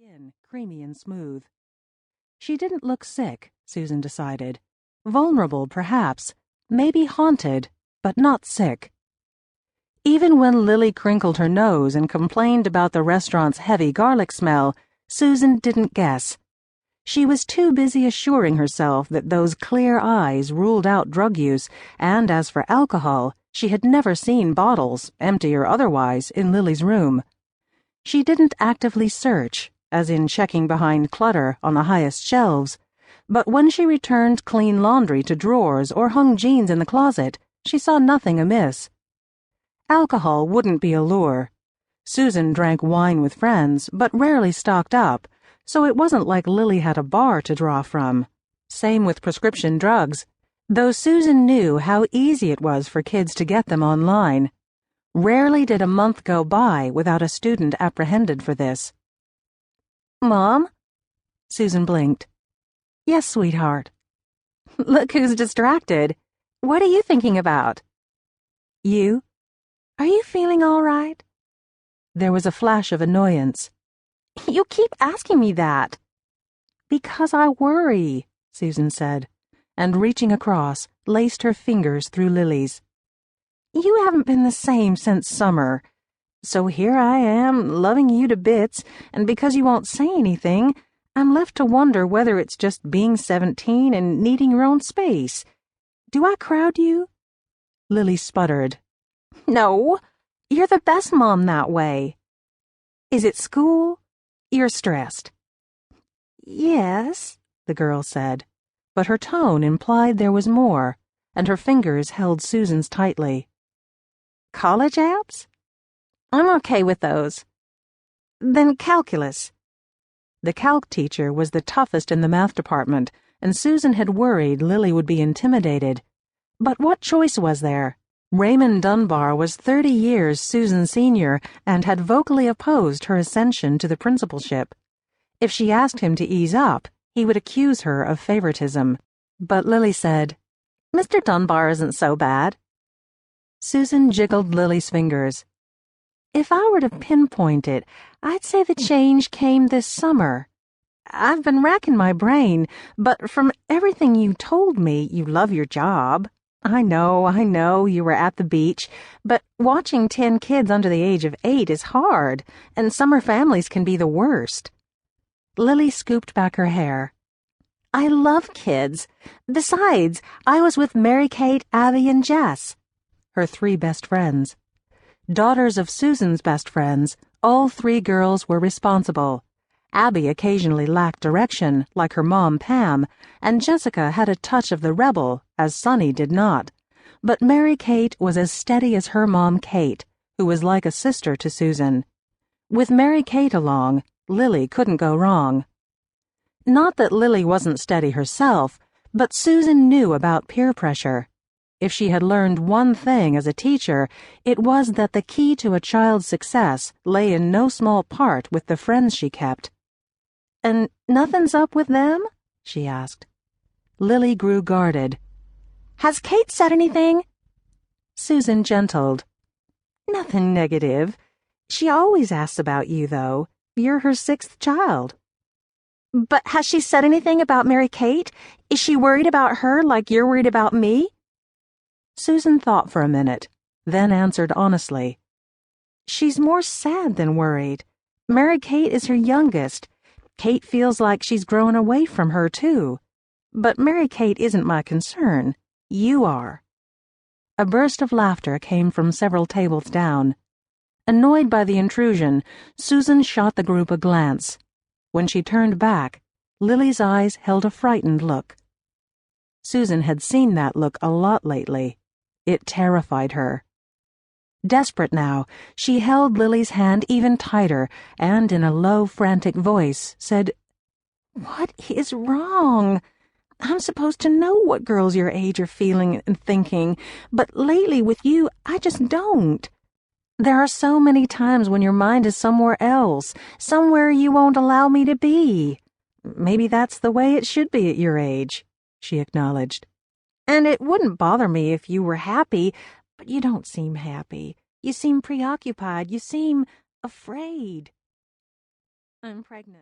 skin creamy and smooth. She didn't look sick, Susan decided. Vulnerable, perhaps, maybe haunted, but not sick. Even when Lily crinkled her nose and complained about the restaurant's heavy garlic smell, Susan didn't guess. She was too busy assuring herself that those clear eyes ruled out drug use, and as for alcohol, she had never seen bottles, empty or otherwise, in Lily's room. She didn't actively search, as in checking behind clutter on the highest shelves, but when she returned clean laundry to drawers or hung jeans in the closet, she saw nothing amiss. Alcohol wouldn't be a lure. Susan drank wine with friends, but rarely stocked up, so it wasn't like Lily had a bar to draw from. Same with prescription drugs, though Susan knew how easy it was for kids to get them online. Rarely did a month go by without a student apprehended for this. "Mom?" Susan blinked. "Yes, sweetheart." "Look who's distracted. What are you thinking about?" "You. Are you feeling all right?" There was a flash of annoyance. "You keep asking me that." "Because I worry," Susan said, and reaching across, laced her fingers through Lily's. "You haven't been the same since summer. So here I am, loving you to bits, and because you won't say anything, I'm left to wonder whether it's just being 17 and needing your own space. Do I crowd you?" Lily sputtered. "No, you're the best mom that way." "Is it school? You're stressed." "Yes," the girl said, but her tone implied there was more, and her fingers held Susan's tightly. "College apps? I'm okay with those." "Then calculus." The calc teacher was the toughest in the math department, and Susan had worried Lily would be intimidated. But what choice was there? Raymond Dunbar was 30 years Susan's senior and had vocally opposed her ascension to the principalship. If she asked him to ease up, he would accuse her of favoritism. But Lily said, "Mr. Dunbar isn't so bad." Susan jiggled Lily's fingers. "If I were to pinpoint it, I'd say the change came this summer. I've been racking my brain, but from everything you told me, you love your job. I know, you were at the beach, but watching 10 kids under the age of 8 is hard, and summer families can be the worst." Lily scooped back her hair. "I love kids. Besides, I was with Mary-Kate, Abby, and Jess." Her 3 best friends. Daughters of Susan's best friends, all 3 girls were responsible. Abby occasionally lacked direction, like her mom Pam, and Jessica had a touch of the rebel, as Sunny did not. But Mary-Kate was as steady as her mom Kate, who was like a sister to Susan. With Mary-Kate along, Lily couldn't go wrong. Not that Lily wasn't steady herself, but Susan knew about peer pressure. If she had learned one thing as a teacher, it was that the key to a child's success lay in no small part with the friends she kept. "And nothing's up with them?" she asked. Lily grew guarded. "Has Kate said anything?" Susan gentled. "Nothing negative. She always asks about you, though. You're her 6th child." "But has she said anything about Mary-Kate? Is she worried about her like you're worried about me?" Susan thought for a minute, then answered honestly. "She's more sad than worried. Mary-Kate is her youngest. Kate feels like she's grown away from her, too. But Mary-Kate isn't my concern. You are." A burst of laughter came from several tables down. Annoyed by the intrusion, Susan shot the group a glance. When she turned back, Lily's eyes held a frightened look. Susan had seen that look a lot lately. It terrified her. Desperate now, she held Lily's hand even tighter and, in a low, frantic voice, said, "What is wrong? I'm supposed to know what girls your age are feeling and thinking, but lately with you, I just don't. There are so many times when your mind is somewhere else, somewhere you won't allow me to be. Maybe that's the way it should be at your age," she acknowledged. "And it wouldn't bother me if you were happy, but you don't seem happy. You seem preoccupied. You seem afraid." "I'm pregnant."